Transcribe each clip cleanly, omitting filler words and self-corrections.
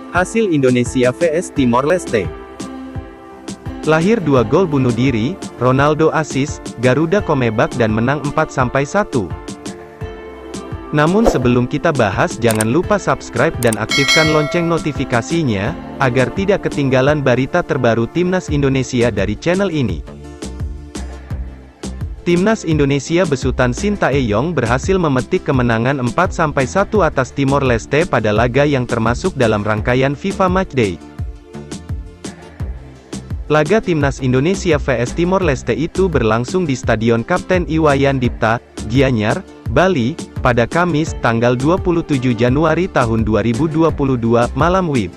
Hasil Indonesia vs Timor Leste. Lahir 2 gol bunuh diri, Ronaldo assist, Garuda comeback dan menang 4-1. Namun sebelum kita bahas, jangan lupa subscribe dan aktifkan lonceng notifikasinya, agar tidak ketinggalan berita terbaru Timnas Indonesia dari channel ini. Timnas Indonesia besutan Sintayong berhasil memetik kemenangan 4-1 atas Timor Leste pada laga yang termasuk dalam rangkaian FIFA Matchday. Laga Timnas Indonesia vs Timor Leste itu berlangsung di Stadion Kapten Iwayan Dipta, Gianyar, Bali, pada Kamis, tanggal 27 Januari tahun 2022, malam WIB.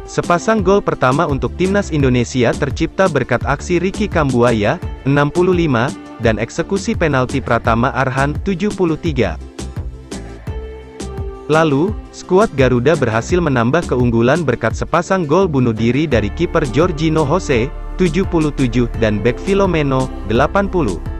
Sepasang gol pertama untuk Timnas Indonesia tercipta berkat aksi Ricky Kambuaya, 65, dan eksekusi penalti Pratama Arhan, 73. Lalu, skuad Garuda berhasil menambah keunggulan berkat sepasang gol bunuh diri dari kiper Jorginho Jose, 77, dan bek Filomeno, 80.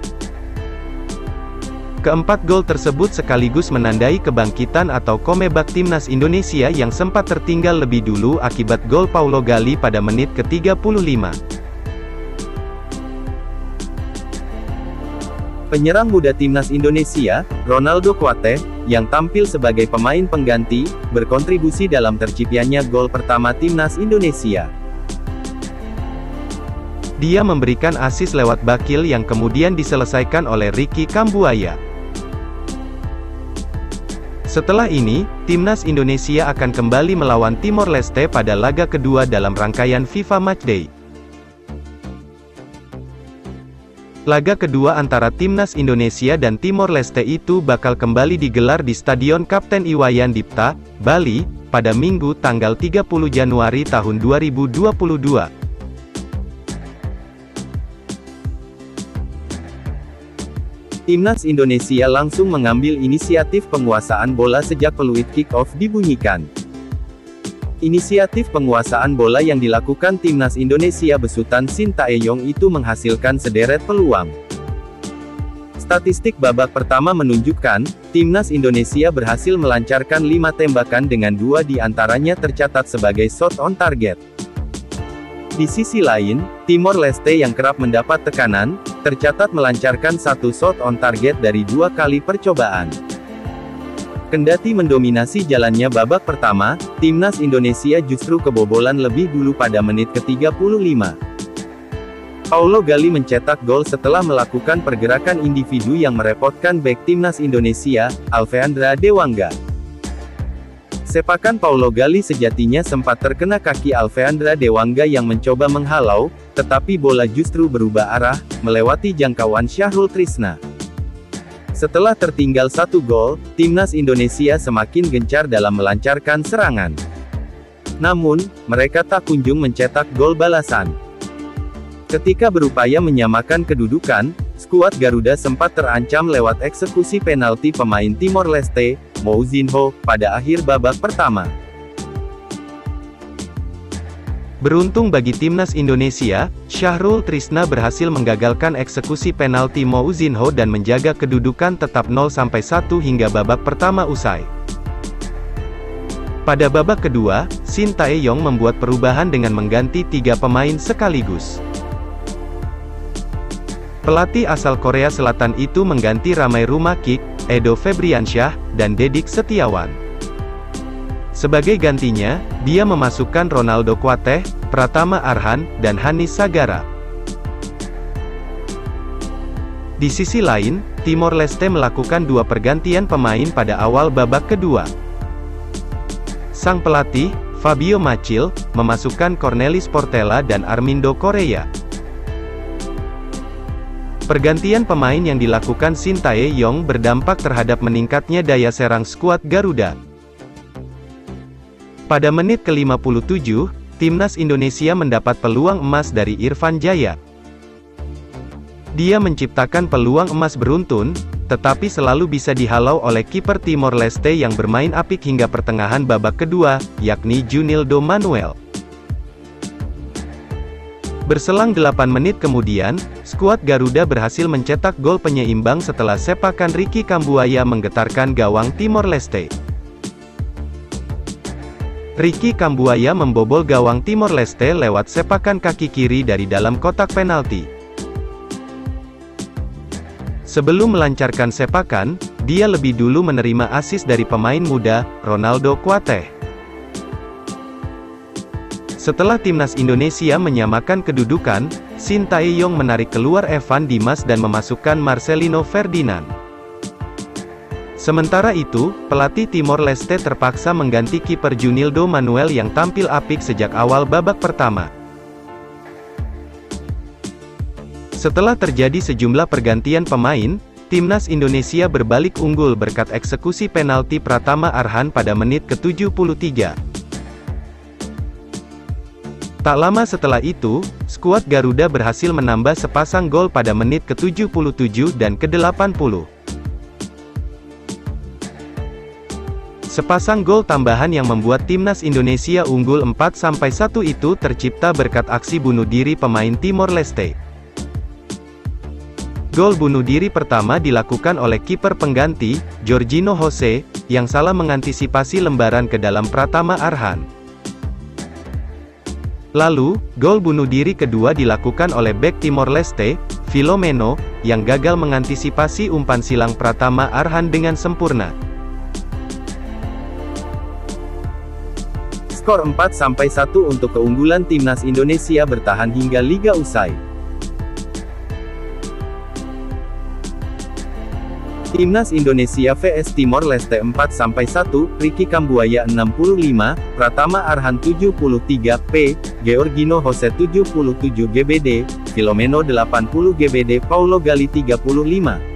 Keempat gol tersebut sekaligus menandai kebangkitan atau comeback Timnas Indonesia yang sempat tertinggal lebih dulu akibat gol Paulo Gali pada menit ke-35. Penyerang muda Timnas Indonesia, Ronaldo Kuate, yang tampil sebagai pemain pengganti, berkontribusi dalam terciptanya gol pertama Timnas Indonesia. Dia memberikan assist lewat bakil yang kemudian diselesaikan oleh Ricky Kambuaya. Setelah ini, Timnas Indonesia akan kembali melawan Timor Leste pada laga kedua dalam rangkaian FIFA Matchday. Laga kedua antara Timnas Indonesia dan Timor Leste itu bakal kembali digelar di Stadion Kapten Iwayan Dipta, Bali, pada Minggu tanggal 30 Januari tahun 2022. Timnas Indonesia langsung mengambil inisiatif penguasaan bola sejak peluit kick-off dibunyikan. Inisiatif penguasaan bola yang dilakukan Timnas Indonesia besutan Sintayong itu menghasilkan sederet peluang. Statistik babak pertama menunjukkan, Timnas Indonesia berhasil melancarkan 5 tembakan dengan 2 di antaranya tercatat sebagai shot on target. Di sisi lain, Timor Leste yang kerap mendapat tekanan, tercatat melancarkan 1 shot on target dari 2 kali percobaan. Kendati mendominasi jalannya babak pertama, Timnas Indonesia justru kebobolan lebih dulu pada menit ke-35. Paulo Gali mencetak gol setelah melakukan pergerakan individu yang merepotkan bek Timnas Indonesia, Alfeandra Dewangga. Sepakan Paulo Gali sejatinya sempat terkena kaki Alfeandra Dewangga yang mencoba menghalau, tetapi bola justru berubah arah, melewati jangkauan Syahrul Trisna. Setelah tertinggal 1 gol, Timnas Indonesia semakin gencar dalam melancarkan serangan. Namun, mereka tak kunjung mencetak gol balasan. Ketika berupaya menyamakan kedudukan, skuad Garuda sempat terancam lewat eksekusi penalti pemain Timor Leste, Mouzinho, pada akhir babak pertama. Beruntung bagi Timnas Indonesia, Syahrul Trisna berhasil menggagalkan eksekusi penalti Mouzinho dan menjaga kedudukan tetap 0-1 hingga babak pertama usai. Pada babak kedua, Sintayong membuat perubahan dengan mengganti 3 pemain sekaligus. Pelatih asal Korea Selatan itu mengganti Ramai Rumakik, Edo Febriansyah, dan Dedik Setiawan. Sebagai gantinya, dia memasukkan Ronaldo Kuate, Pratama Arhan, dan Hanis Sagara. Di sisi lain, Timor Leste melakukan 2 pergantian pemain pada awal babak kedua. Sang pelatih, Fabio Macil, memasukkan Cornelis Portela dan Armindo Korea. Pergantian pemain yang dilakukan Sintayong berdampak terhadap meningkatnya daya serang skuad Garuda. Pada menit ke-57, Timnas Indonesia mendapat peluang emas dari Irfan Jaya. Dia menciptakan peluang emas beruntun, tetapi selalu bisa dihalau oleh kiper Timor Leste yang bermain apik hingga pertengahan babak kedua, yakni Junildo Manuel. Berselang 8 menit kemudian, skuad Garuda berhasil mencetak gol penyeimbang setelah sepakan Ricky Kambuaya menggetarkan gawang Timor Leste. Ricky Kambuaya membobol gawang Timor Leste lewat sepakan kaki kiri dari dalam kotak penalti. Sebelum melancarkan sepakan, dia lebih dulu menerima assist dari pemain muda, Ronaldo Kuateh. Setelah timnas Indonesia menyamakan kedudukan, Sintayong menarik keluar Evan Dimas dan memasukkan Marcelino Ferdinand. Sementara itu, pelatih Timor Leste terpaksa mengganti kiper Junildo Manuel yang tampil apik sejak awal babak pertama. Setelah terjadi sejumlah pergantian pemain, timnas Indonesia berbalik unggul berkat eksekusi penalti Pratama Arhan pada menit ke-73. Tak lama setelah itu, skuad Garuda berhasil menambah sepasang gol pada menit ke-77 dan ke-80. Sepasang gol tambahan yang membuat timnas Indonesia unggul 4-1 itu tercipta berkat aksi bunuh diri pemain Timor Leste. Gol bunuh diri pertama dilakukan oleh kiper pengganti, Jorginho Jose, yang salah mengantisipasi lembaran ke dalam Pratama Arhan. Lalu, gol bunuh diri kedua dilakukan oleh bek Timor Leste, Filomeno, yang gagal mengantisipasi umpan silang Pratama Arhan dengan sempurna. Skor 4-1 untuk keunggulan timnas Indonesia bertahan hingga liga usai. Timnas Indonesia vs Timor Leste 4-1, Ricky Kambuaya 65, Pratama Arhan 73 P, Jorginho Jose 77 GBD, Filomeno 80 GBD, Paulo Gali 35.